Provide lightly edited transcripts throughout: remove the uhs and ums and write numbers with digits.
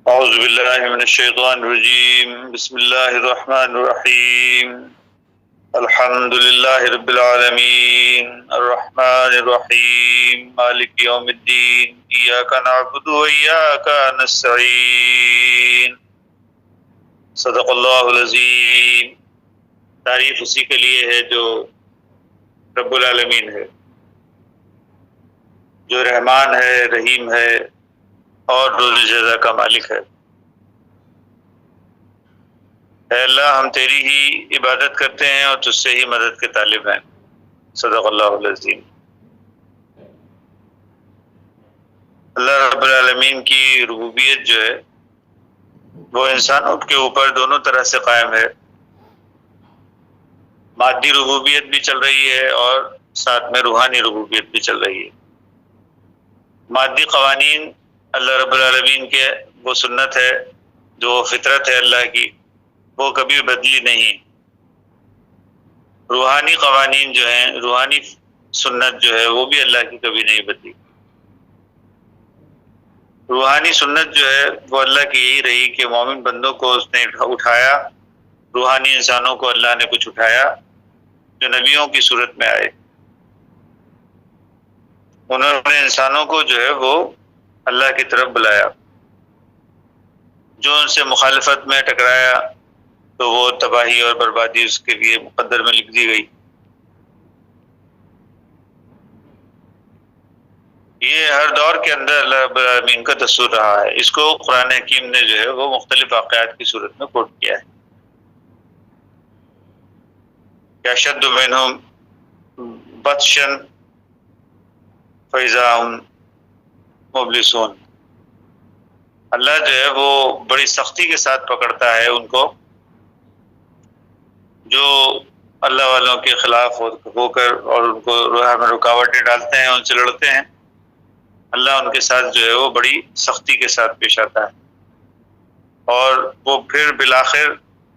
اعوذ باللہ من الشیطان الرجیم بسم اللہ الرحمن الرحیم الحمد للہ رب العالمین الرحمن الرحیم مالک یوم الدین ایاک نعبد و ایاک نستعین صدق اللہ العظیم۔ تعریف اسی کے لیے ہے جو رب العالمین ہے، جو رحمان ہے، رحیم ہے اور روز جزا کا مالک ہے۔ اے اللہ، ہم تیری ہی عبادت کرتے ہیں اور تجھ سے ہی مدد کے طالب ہیں۔ صدق اللہ العظیم۔ اللہ رب العالمین کی ربوبیت جو ہے وہ انسانوں کے اوپر دونوں طرح سے قائم ہے۔ مادی ربوبیت بھی چل رہی ہے اور ساتھ میں روحانی ربوبیت بھی چل رہی ہے۔ مادی قوانین اللہ رب العالمین کے وہ سنت ہے، جو فطرت ہے اللہ کی، وہ کبھی بدلی نہیں۔ روحانی قوانین جو ہیں، روحانی سنت جو ہے وہ بھی اللہ کی کبھی نہیں بدلی۔ روحانی سنت جو ہے وہ اللہ کی یہی رہی کہ مومن بندوں کو اس نے اٹھایا، روحانی انسانوں کو اللہ نے کچھ اٹھایا جو نبیوں کی صورت میں آئے۔ انہوں نے انسانوں کو جو ہے وہ اللہ کی طرف بلایا، جو ان سے مخالفت میں ٹکرایا تو وہ تباہی اور بربادی اس کے لیے مقدر میں لکھ دی گئی۔ یہ ہر دور کے اندر اللہ رب العالمین کا دستور رہا ہے۔ اس کو قرآن حکیم نے جو ہے وہ مختلف واقعات کی صورت میں کوٹ کیا ہے۔ یشد منہم بطشا فإذا هم مبلسون۔ اللہ جو ہے وہ بڑی سختی کے ساتھ پکڑتا ہے ان کو جو اللہ والوں کے خلاف ہو کر اور ان کو راہ میں رکاوٹیں ڈالتے ہیں، ان سے لڑتے ہیں۔ اللہ ان کے ساتھ جو ہے وہ بڑی سختی کے ساتھ پیش آتا ہے، اور وہ پھر بالآخر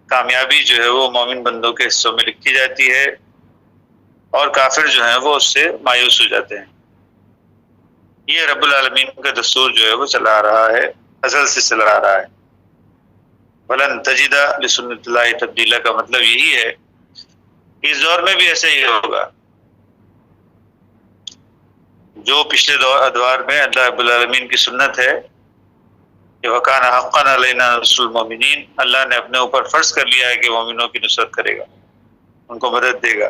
کامیابی جو ہے وہ مومن بندوں کے حصوں میں لکھی جاتی ہے، اور کافر جو ہیں وہ اس سے مایوس ہو جاتے ہیں۔ یہ رب العالمین کا دستور جو ہے وہ چلا آ رہا ہے، ازل سے چلا آ رہا ہے۔ وَلَن تَجِدَ لِسُنَّتِ اللَّهِ تَبْدِيلًا کا مطلب یہی ہے کہ اس دور میں بھی ایسا ہی ہوگا۔ جو پچھلے ادوار میں اللہ رب العالمین کی سنت ہے کہ وَكَانَ حَقًّا عَلَيْنَا نَصْرُ الْمُؤْمِنِينَ، اللہ نے اپنے اوپر فرض کر لیا ہے کہ مومنوں کی نصرت کرے گا، ان کو مدد دے گا۔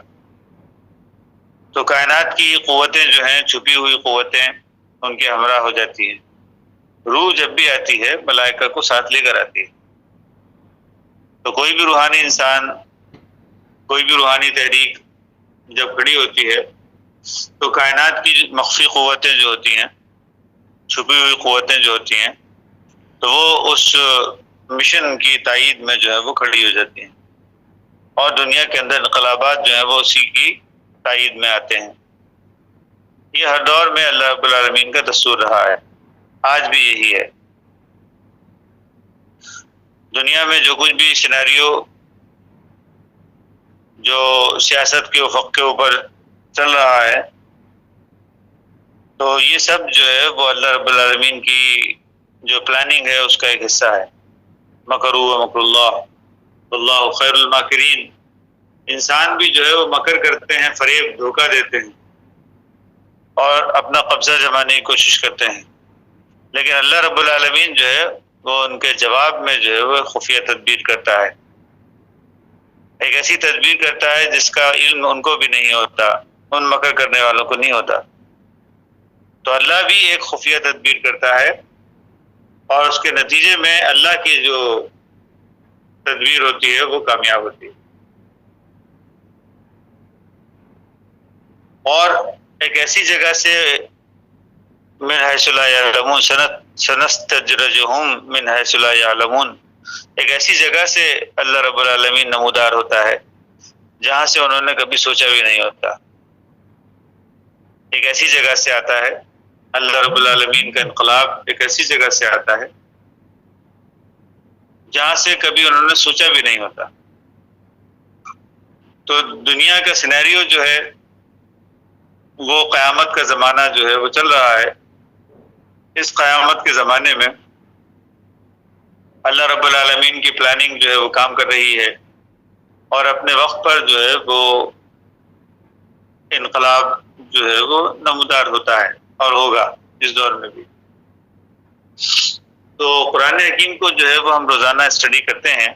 تو کائنات کی قوتیں جو ہیں، چھپی ہوئی قوتیں، ان کے ہمراہ ہو جاتی ہیں۔ روح جب بھی آتی ہے ملائکہ کو ساتھ لے کر آتی ہے۔ تو کوئی بھی روحانی انسان، کوئی بھی روحانی تحریک جب کھڑی ہوتی ہے تو کائنات کی مخفی قوتیں جو ہوتی ہیں، چھپی ہوئی قوتیں جو ہوتی ہیں، تو وہ اس مشن کی تائید میں جو ہے وہ کھڑی ہو جاتی ہیں، اور دنیا کے اندر انقلابات جو ہیں وہ اسی کی تائید میں آتے ہیں۔ یہ ہر دور میں اللہ رب العالمین کا دستور رہا ہے، آج بھی یہی ہے۔ دنیا میں جو کچھ بھی سیناریو جو سیاست کے افق کے اوپر چل رہا ہے، تو یہ سب جو ہے وہ اللہ رب العالمین کی جو پلاننگ ہے اس کا ایک حصہ ہے۔ مکروا ومکر اللہ واللہ خیر الماکرین۔ انسان بھی جو ہے وہ مکر کرتے ہیں، فریب، دھوکہ دیتے ہیں اور اپنا قبضہ جمانے کی کوشش کرتے ہیں، لیکن اللہ رب العالمین جو ہے وہ ان کے جواب میں جو ہے وہ خفیہ تدبیر کرتا ہے، ایک ایسی تدبیر کرتا ہے جس کا علم ان کو بھی نہیں ہوتا، ان مکر کرنے والوں کو نہیں ہوتا۔ تو اللہ بھی ایک خفیہ تدبیر کرتا ہے، اور اس کے نتیجے میں اللہ کی جو تدبیر ہوتی ہے وہ کامیاب ہوتی ہے۔ اور ایک ایسی جگہ سے من حیث لا یعلمون سنستدرجہم من حیث لا یعلمون، ایک ایسی جگہ سے اللہ رب العالمین نمودار ہوتا ہے جہاں سے انہوں نے کبھی سوچا بھی نہیں ہوتا۔ ایک ایسی جگہ سے آتا ہے اللہ رب العالمین کا انقلاب، ایک ایسی جگہ سے آتا ہے جہاں سے کبھی انہوں نے سوچا بھی نہیں ہوتا۔ تو دنیا کا سینیریو جو ہے وہ قیامت کا زمانہ جو ہے وہ چل رہا ہے۔ اس قیامت کے زمانے میں اللہ رب العالمین کی پلاننگ جو ہے وہ کام کر رہی ہے، اور اپنے وقت پر جو ہے وہ انقلاب جو ہے وہ نمودار ہوتا ہے اور ہوگا اس دور میں بھی۔ تو قرآن حکیم کو جو ہے وہ ہم روزانہ اسٹڈی کرتے ہیں،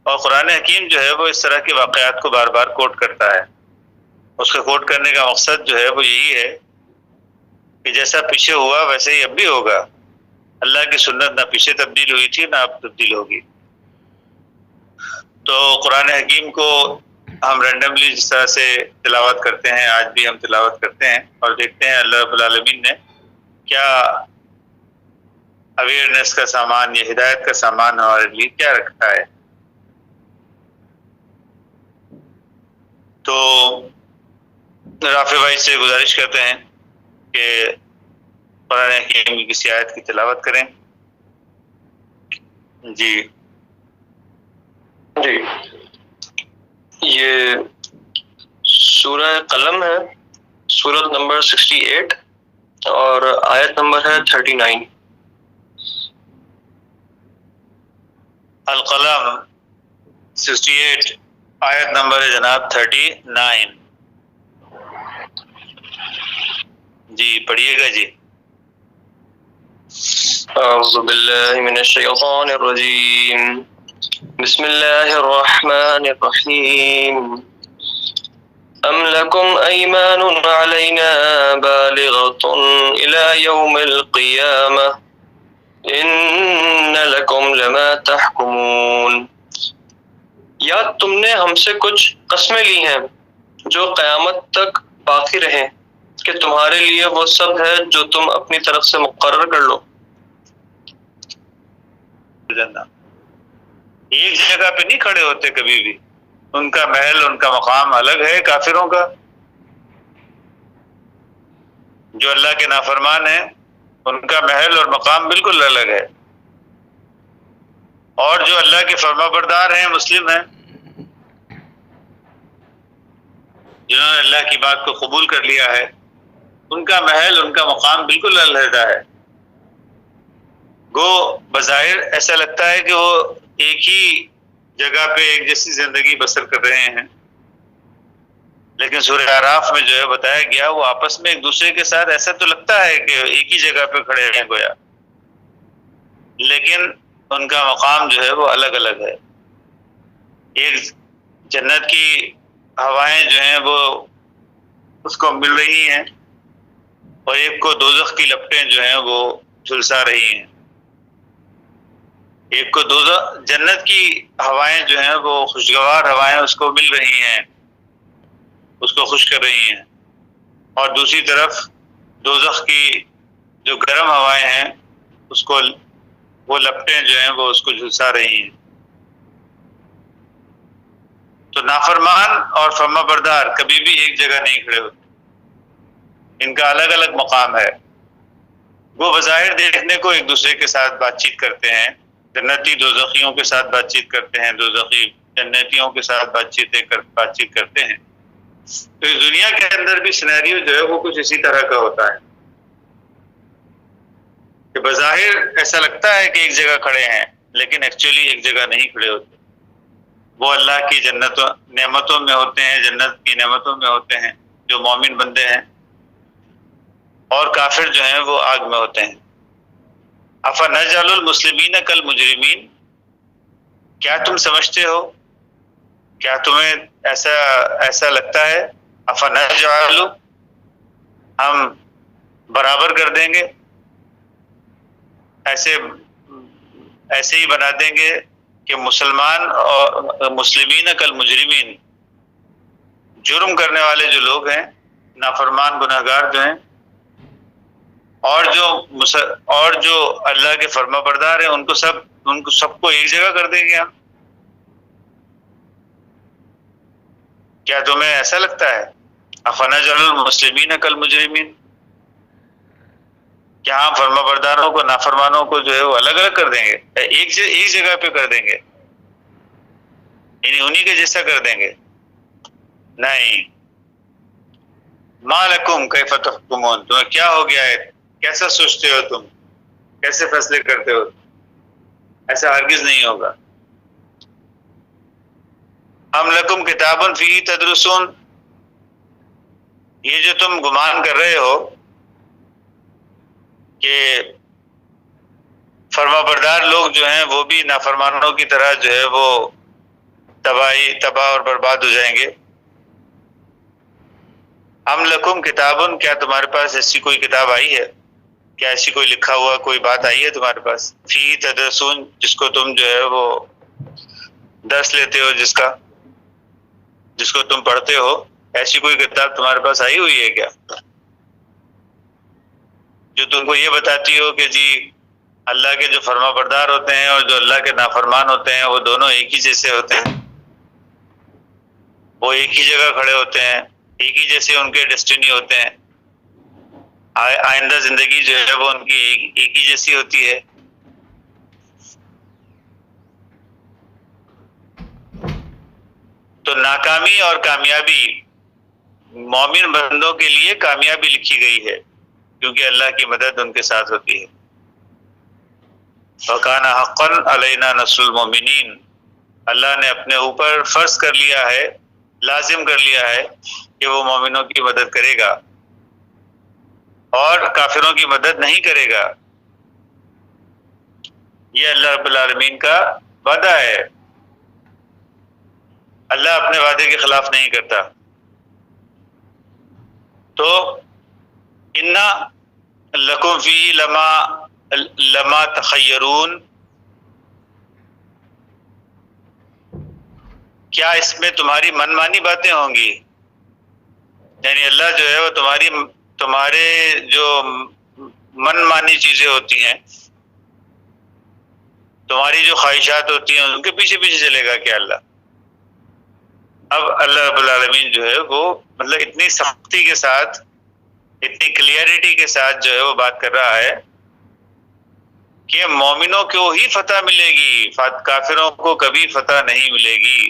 اور قرآن حکیم جو ہے وہ اس طرح کے واقعات کو بار بار کوٹ کرتا ہے۔ اس کا کوٹ کرنے کا مقصد جو ہے وہ یہی ہے کہ جیسا پیچھے ہوا ویسے ہی اب بھی ہوگا۔ اللہ کی سنت نہ پیچھے تبدیل ہوئی تھی نہ اب تبدیل ہوگی۔ تو قرآن حکیم کو ہم رینڈملی جس طرح سے تلاوت کرتے ہیں، آج بھی ہم تلاوت کرتے ہیں اور دیکھتے ہیں اللہ رب العالمین نے کیا اویئرنیس کا سامان یا ہدایت کا سامان ہمارے لیے کیا رکھا ہے۔ تو رافع بھائی سے گزارش کرتے ہیں کہ قرآن حکیم کی کسی آیت کی تلاوت کریں۔ جی یہ سورہ قلم ہے، سورت نمبر 68 اور آیت نمبر ہے 39۔ القلم 68 آیت نمبر ہے جناب 39۔ جی پڑھیے گا جی۔ اعوذ باللہ من الشیطان الرجیم، بسم اللہ الرحمن الرحیم۔ ام لکم ایمان علینا بالغۃ الی یوم القیامہ ان لکم لما تحکمون۔ یا تم نے ہم سے کچھ قسمیں لی ہیں جو قیامت تک باقی رہیں کہ تمہارے لیے وہ سب ہے جو تم اپنی طرف سے مقرر کر لو۔ ایک جگہ پہ نہیں کھڑے ہوتے کبھی بھی، ان کا محل ان کا مقام الگ ہے کافروں کا۔ جو اللہ کے نافرمان ہیں ان کا محل اور مقام بالکل الگ ہے، اور جو اللہ کے فرما بردار ہیں مسلم ہیں، جنہوں نے اللہ کی بات کو قبول کر لیا ہے، ان کا محل ان کا مقام بالکل علیحدہ ہے۔ گو بظاہر ایسا لگتا ہے کہ وہ ایک ہی جگہ پہ ایک جیسی زندگی بسر کر رہے ہیں، لیکن سورہ اعراف میں جو ہے بتایا گیا وہ آپس میں ایک دوسرے کے ساتھ ایسا تو لگتا ہے کہ ایک ہی جگہ پہ کھڑے ہیں گویا، لیکن ان کا مقام جو ہے وہ الگ الگ ہے۔ ایک جنت کی ہوائیں جو ہیں وہ اس کو مل رہی ہیں، اور ایک کو دوزخ کی لپٹیں جو ہیں وہ جھلسا رہی ہیں۔ ایک کو جنت کی ہوائیں جو ہیں وہ خوشگوار ہوائیں اس کو مل رہی ہیں، اس کو خوش کر رہی ہیں، اور دوسری طرف دوزخ کی جو گرم ہوائیں ہیں اس کو وہ لپٹیں جو ہیں وہ اس کو جھلسا رہی ہیں۔ تو نافرمان اور فرما بردار کبھی بھی ایک جگہ نہیں کھڑے ہوتے، ان کا الگ الگ مقام ہے۔ وہ بظاہر دیکھنے کو ایک دوسرے کے ساتھ بات چیت کرتے ہیں، جنتی دوزخیوں کے ساتھ بات چیت کرتے ہیں، دوزخی جنتیوں کے ساتھ بات چیت کرتے ہیں۔ تو اس دنیا کے اندر بھی سینیریو جو ہے وہ کچھ اسی طرح کا ہوتا ہے کہ بظاہر ایسا لگتا ہے کہ ایک جگہ کھڑے ہیں، لیکن ایکچولی ایک جگہ نہیں کھڑے ہوتے۔ وہ اللہ کی نعمتوں میں ہوتے ہیں، جنت کی نعمتوں میں ہوتے ہیں جو مومن بندے ہیں، اور کافر جو ہیں وہ آگ میں ہوتے ہیں۔ افنجعل المسلمین کالمجرمین، کیا تم سمجھتے ہو، کیا تمہیں ایسا لگتا ہے؟ افنجعل، ہم برابر کر دیں گے، ایسے ہی بنا دیں گے کہ مسلمان اور مسلمین کالمجرمین، جرم کرنے والے جو لوگ ہیں، نافرمان گناہگار جو ہیں، اور جو اللہ کے فرما بردار ہیں، ان کو سب کو ایک جگہ کر دیں گے ہم۔ کیا تمہیں ایسا لگتا ہے؟ افنجعل المسلمین کالمجرمین، کیا ہم فرما برداروں کو نافرمانوں کو جو ہے وہ الگ الگ کر دیں گے، ایک جگہ پہ کر دیں گے، یعنی انہی کے جیسا کر دیں گے؟ نہیں۔ ما لکم کیف تحکمون، تمہیں کیا ہو گیا ہے، کیسا سوچتے ہو تم، کیسے فیصلے کرتے ہو؟ ایسا ہرگز نہیں ہوگا. ام لکم کتاب فیہ تدرسون، یہ جو تم گمان کر رہے ہو کہ فرما بردار لوگ جو ہیں وہ بھی نافرمانوں کی طرح جو ہے وہ تباہ اور برباد ہو جائیں گے. ام لکم کتابن، کیا تمہارے پاس ایسی کوئی کتاب آئی ہے؟ کیا ایسی کوئی لکھا ہوا کوئی بات آئی ہے تمہارے پاس؟ فی تدرسون، جس کو تم جو ہے وہ درس لیتے ہو، جس کو تم پڑھتے ہو، ایسی کوئی کتاب تمہارے پاس آئی ہوئی ہے کیا جو تم کو یہ بتاتی ہو کہ جی اللہ کے جو فرما بردار ہوتے ہیں اور جو اللہ کے نافرمان ہوتے ہیں وہ دونوں ایک ہی جیسے ہوتے ہیں، وہ ایک ہی جگہ کھڑے ہوتے ہیں، ایک ہی جیسے ان کے ڈیسٹینی ہوتے ہیں، آئندہ زندگی جو ہے وہ ان کی ایک ہی جیسی ہوتی ہے. تو ناکامی اور کامیابی مومن بندوں کے لیے کامیابی لکھی گئی ہے، کیونکہ اللہ کی مدد ان کے ساتھ ہوتی ہے. وَكَانَ حَقًّا عَلَيْنَا نَصْرُ الْمُؤْمِنِينَ، اللہ نے اپنے اوپر فرض کر لیا ہے، لازم کر لیا ہے کہ وہ مومنوں کی مدد کرے گا اور کافروں کی مدد نہیں کرے گا. یہ اللہ رب العالمین کا وعدہ ہے. اللہ اپنے وعدے کے خلاف نہیں کرتا. تو انا لکم فی لما تخیرون، کیا اس میں تمہاری من مانی باتیں ہوں گی؟ یعنی اللہ جو ہے وہ تمہارے جو من مانی چیزیں ہوتی ہیں، تمہاری جو خواہشات ہوتی ہیں، ان کے پیچھے پیچھے چلے گا کیا اللہ؟ اب اللہ رب العالمین جو ہے وہ مطلب اتنی سختی کے ساتھ، اتنی کلیئرٹی کے ساتھ جو ہے وہ بات کر رہا ہے کہ مومنوں کو ہی فتح ملے گی، کافروں کو کبھی فتح نہیں ملے گی،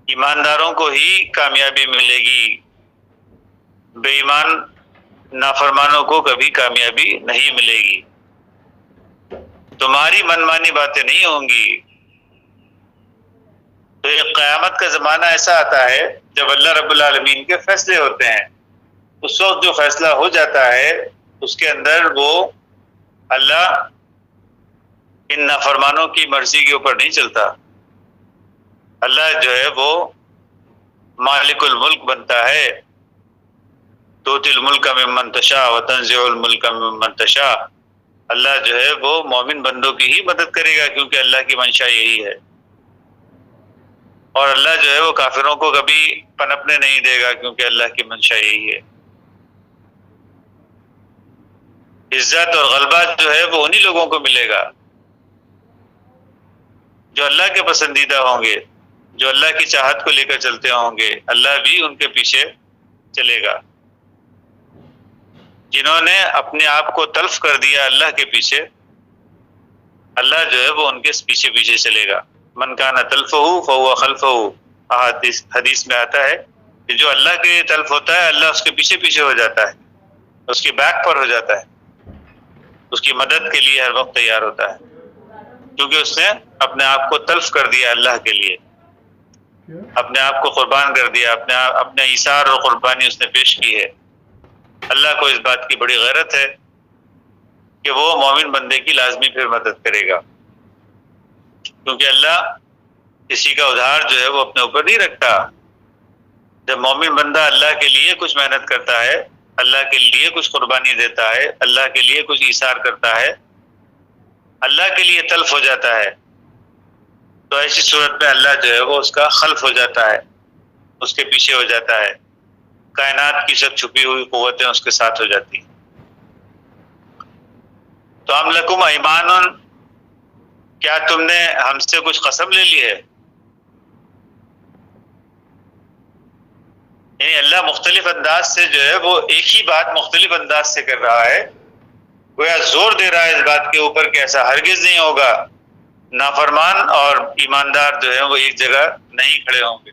ایمانداروں کو ہی کامیابی ملے گی، بے ایمان نافرمانوں کو کبھی کامیابی نہیں ملے گی. تمہاری منمانی باتیں نہیں ہوں گی. تو ایک قیامت کا زمانہ ایسا آتا ہے جب اللہ رب العالمین کے فیصلے ہوتے ہیں. اس وقت جو فیصلہ ہو جاتا ہے اس کے اندر وہ اللہ ان نافرمانوں کی مرضی کے اوپر نہیں چلتا. اللہ جو ہے وہ مالک الملک بنتا ہے. تؤتی الملک ممن تشاء وتنزع الملک ممن تشاء. اللہ جو ہے وہ مومن بندوں کی ہی مدد کرے گا، کیونکہ اللہ کی منشا یہی ہے. اور اللہ جو ہے وہ کافروں کو کبھی پنپنے نہیں دے گا، کیونکہ اللہ کی منشا یہی ہے. عزت اور غلبہ جو ہے وہ انہی لوگوں کو ملے گا جو اللہ کے پسندیدہ ہوں گے، جو اللہ کی چاہت کو لے کر چلتے ہوں گے. اللہ بھی ان کے پیچھے چلے گا. جنہوں نے اپنے آپ کو تلف کر دیا اللہ کے پیچھے، اللہ جو ہے وہ ان کے پیچھے پیچھے چلے گا. من کان تلفہ فہو خلفہ، حدیث میں آتا ہے کہ جو اللہ کے تلف ہوتا ہے اللہ اس کے پیچھے پیچھے ہو جاتا ہے، اس کی بیک پر ہو جاتا ہے، اس کی مدد کے لیے ہر وقت تیار ہوتا ہے، کیونکہ اس نے اپنے آپ کو تلف کر دیا اللہ کے لیے، اپنے آپ کو قربان کر دیا، اپنے ایثار اور قربانی اس نے پیش کی ہے. اللہ کو اس بات کی بڑی غیرت ہے کہ وہ مومن بندے کی لازمی پھر مدد کرے گا، کیونکہ اللہ کسی کا ادھار جو ہے وہ اپنے اوپر نہیں رکھتا. جب مومن بندہ اللہ کے لیے کچھ محنت کرتا ہے، اللہ کے لیے کچھ قربانی دیتا ہے، اللہ کے لیے کچھ ایثار کرتا ہے، اللہ کے لیے تلف ہو جاتا ہے، تو ایسی صورت میں اللہ جو ہے وہ اس کا خلف ہو جاتا ہے، اس کے پیچھے ہو جاتا ہے. کائنات کی سب چھپی ہوئی قوتیں اس کے ساتھ ہو جاتی ہیں. تو ام لکم ایمان، کیا تم نے ہم سے کچھ قسم لے لی ہے؟ یعنی اللہ مختلف انداز سے جو ہے وہ ایک ہی بات مختلف انداز سے کر رہا ہے، گویا زور دے رہا ہے اس بات کے اوپر کہ ایسا ہرگز نہیں ہوگا. نافرمان اور ایماندار جو ہے وہ ایک جگہ نہیں کھڑے ہوں گے.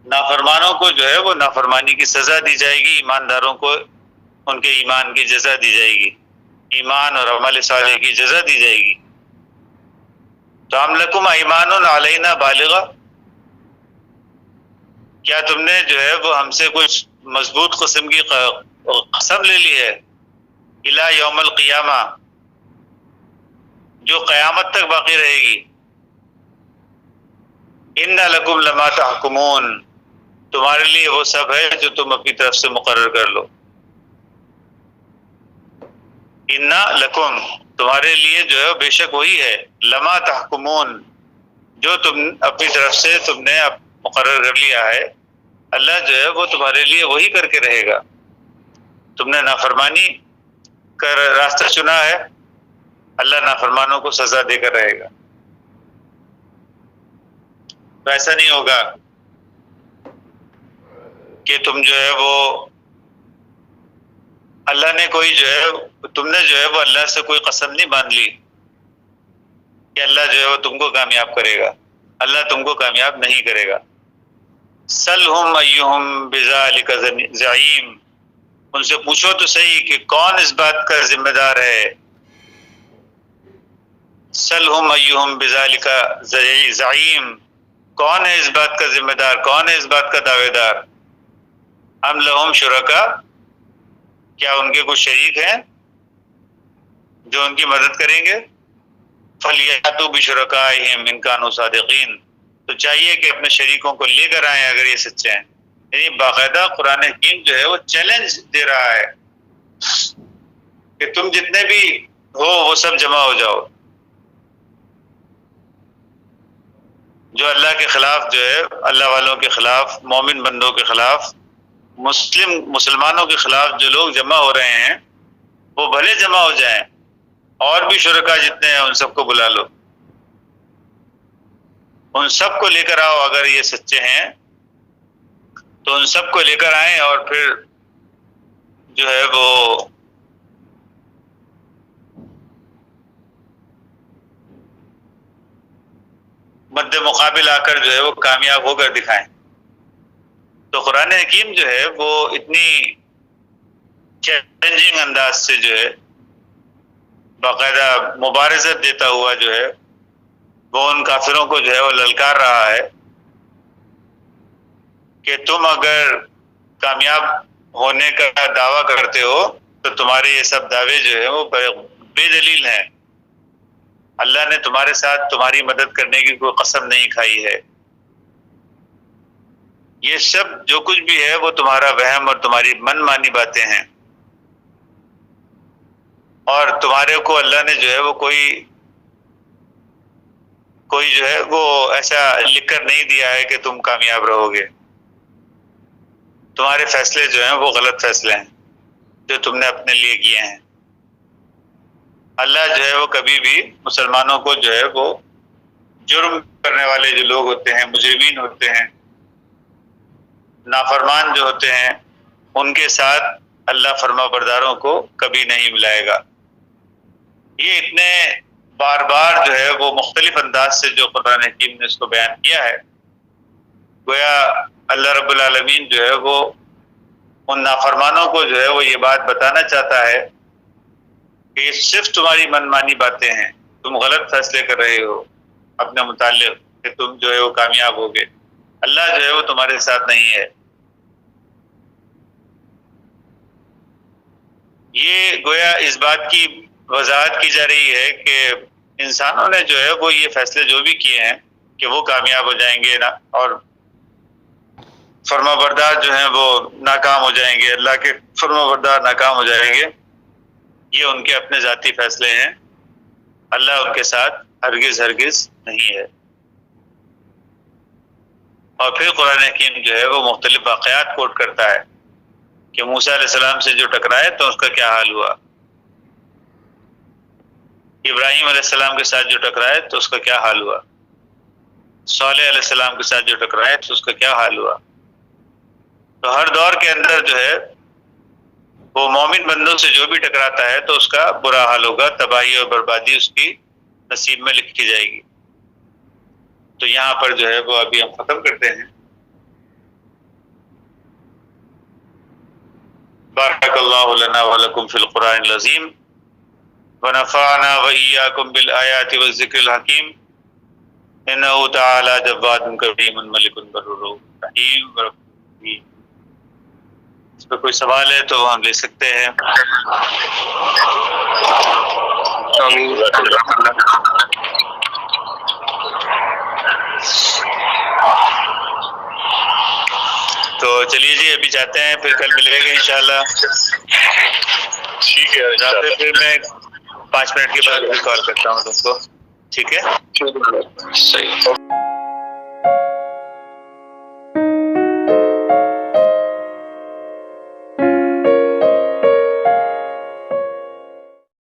نافرمانوں کو جو ہے وہ نافرمانی کی سزا دی جائے گی، ایمانداروں کو ان کے ایمان کی جزا دی جائے گی. ایمان اور عمل صالح کی جزا دی جائے گی۔ تو ہم لکم ایمان علینا بالغہ، کیا تم نے جو ہے وہ ہم سے کچھ مضبوط قسم کی قسم لے لی ہے، الی یوم القیامہ، جو قیامت تک باقی رہے گی۔ ان لکم لما تحکمون، تمہارے لیے وہ سب ہے جو تم اپنی طرف سے مقرر کر لو۔ ان لکم، تمہارے لیے جو ہے بے شک وہی ہے، لما تحکمون، جو تم اپنی طرف سے تم نے مقرر کر لیا ہے، اللہ جو ہے وہ تمہارے لیے وہی کر کے رہے گا۔ تم نے نافرمانی کا راستہ چنا ہے، اللہ نافرمانوں کو سزا دے کر رہے گا۔ تو ایسا نہیں ہوگا کہ تم جو ہے وہ اللہ نے کوئی جو ہے تم نے جو ہے وہ اللہ سے کوئی قسم نہیں باندھ لی کہ اللہ جو ہے وہ تم کو کامیاب کرے گا۔ اللہ تم کو کامیاب نہیں کرے گا۔ سلہم ایہم بذالک زعیم، ان سے پوچھو تو صحیح کہ کون اس بات کا ذمہ دار ہے۔ سلہم ایہم بذالک زعیم، کون ہے اس بات کا ذمہ دار، کون ہے اس بات کا دعوے دار۔ ام لہم شرکا، کیا ان کے کچھ شریک ہیں جو ان کی مدد کریں گے؟ فَلْيَأْتُوا بِشُرَكَائِهِمْ إِن كَانُوا صَادِقِينَ، تو چاہیے کہ اپنے شریکوں کو لے کر آئیں اگر یہ سچے ہیں۔ یعنی باقاعدہ قرآن حکیم جو ہے وہ چیلنج دے رہا ہے کہ تم جتنے بھی ہو وہ سب جمع ہو جاؤ، جو اللہ کے خلاف جو ہے، اللہ والوں کے خلاف، مومن بندوں کے خلاف، مسلمانوں کے خلاف جو لوگ جمع ہو رہے ہیں وہ بھلے جمع ہو جائیں، اور بھی شرکا جتنے ہیں ان سب کو بلا لو، ان سب کو لے کر آؤ اگر یہ سچے ہیں تو ان سب کو لے کر آئیں، اور پھر جو ہے وہ مد مقابل آ کر جو ہے وہ کامیاب ہو کر دکھائیں۔ تو قرآن حکیم جو ہے وہ اتنی چیلنجنگ انداز سے جو ہے باقاعدہ مبارزت دیتا ہوا جو ہے وہ ان کافروں کو جو ہے وہ للکار رہا ہے کہ تم اگر کامیاب ہونے کا دعویٰ کرتے ہو تو تمہارے یہ سب دعوے جو ہے وہ بے دلیل ہیں۔ اللہ نے تمہارے ساتھ تمہاری مدد کرنے کی کوئی قسم نہیں کھائی ہے۔ یہ سب جو کچھ بھی ہے وہ تمہارا وہم اور تمہاری من مانی باتیں ہیں، اور تمہارے کو اللہ نے جو ہے وہ کوئی جو ہے وہ ایسا لکھ کر نہیں دیا ہے کہ تم کامیاب رہو گے۔ تمہارے فیصلے جو ہیں وہ غلط فیصلے ہیں جو تم نے اپنے لیے کیے ہیں۔ اللہ جو ہے وہ کبھی بھی مسلمانوں کو جو ہے وہ جرم کرنے والے جو لوگ ہوتے ہیں، مجرمین ہوتے ہیں، نافرمان جو ہوتے ہیں، ان کے ساتھ اللہ فرما برداروں کو کبھی نہیں ملائے گا۔ یہ اتنے بار بار جو ہے وہ مختلف انداز سے جو قرآن حکیم نے اس کو بیان کیا ہے، گویا اللہ رب العالمین جو ہے وہ ان نافرمانوں کو جو ہے وہ یہ بات بتانا چاہتا ہے کہ یہ صرف تمہاری من مانی باتیں ہیں، تم غلط فیصلے کر رہے ہو اپنے متعلق کہ تم جو ہے وہ کامیاب ہوگے۔ اللہ جو ہے وہ تمہارے ساتھ نہیں ہے۔ یہ گویا اس بات کی وضاحت کی جا رہی ہے کہ انسانوں نے جو ہے وہ یہ فیصلے جو بھی کیے ہیں کہ وہ کامیاب ہو جائیں گے نا، اور فرما بردار جو ہیں وہ ناکام ہو جائیں گے، اللہ کے فرما بردار ناکام ہو جائیں گے، یہ ان کے اپنے ذاتی فیصلے ہیں۔ اللہ ان کے ساتھ ہرگز نہیں ہے۔ اور پھر قرآن حکیم جو ہے وہ مختلف واقعات کوٹ کرتا ہے کہ موسیٰ علیہ السلام سے جو ٹکرائے تو اس کا کیا حال ہوا، ابراہیم علیہ السلام کے ساتھ جو ٹکرائے تو اس کا کیا حال ہوا، صالح علیہ السلام کے ساتھ جو ٹکرائے تو اس کا کیا حال ہوا۔ تو ہر دور کے اندر جو ہے وہ مومن بندوں سے جو بھی ٹکراتا ہے تو اس کا برا حال ہوگا، تباہی اور بربادی اس کی نصیب میں لکھی جائے گی۔ تو یہاں پر جو ہے وہ ابھی ہم ختم کرتے ہیں۔ بارک اللہ لنا ولکم فی القرآن العظیم۔ ونفعنا وإياكم بالآيات والذکر الحکیم انہ تعالی جواد کریم ملک بر رحیم. اس پہ کوئی سوال ہے تو ہم لے سکتے ہیں. تو چلیے جی ابھی جاتے ہیں، پھر کل ملیں گے انشاءاللہ. ٹھیک ہے، پھر میں 5 منٹ کے بعد کال کرتا ہوں تم کو. ٹھیک ہے، صحیح.